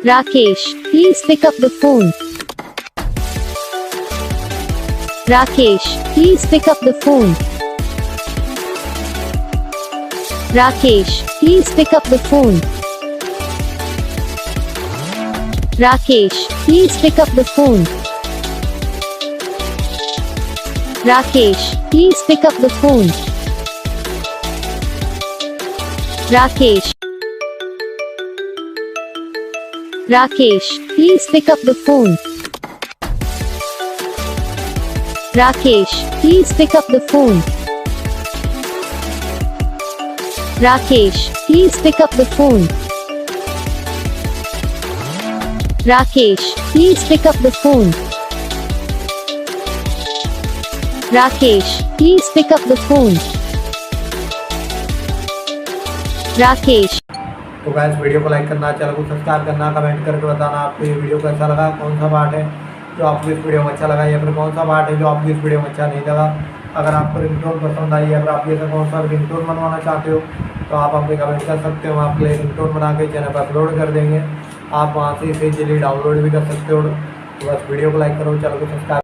Rakesh, please pick up the phone. Rakesh, please pick up the phone. Rakesh, please pick up the phone. Rakesh, please pick up the phone. Rakesh, please pick up the phone. Rakesh. Rakesh, please pick up the phone. Rakesh, please pick up the phone. Rakesh, please pick up the phone. Rakesh, please pick up the phone. Rakesh, please pick up the phone. Rakesh. तो guys video को like करना, channel को subscribe करना, comment करके बताना आपको ये video कैसा लगा, कौन सा पार्ट है जो आपको इस वीडियो में अच्छा लगा या फिर कौन सा पार्ट है जो आपको इस वीडियो में अच्छा नहीं लगा। अगर आपको रिंगटोन पसंद आई या फिर आप जैसे कौन सा रिंगटोन बनवाना चाहते हो तो आप हमें कमेंट कर सकते हो। हम आपके लिए रिंगटोन बना के चैनल पर अपलोड कर देंगे। आप वहाँ से इसे इजीली डाउनलोड भी कर सकते हो। तो बस वीडियो को लाइक करो, चैनल को सब्सक्राइब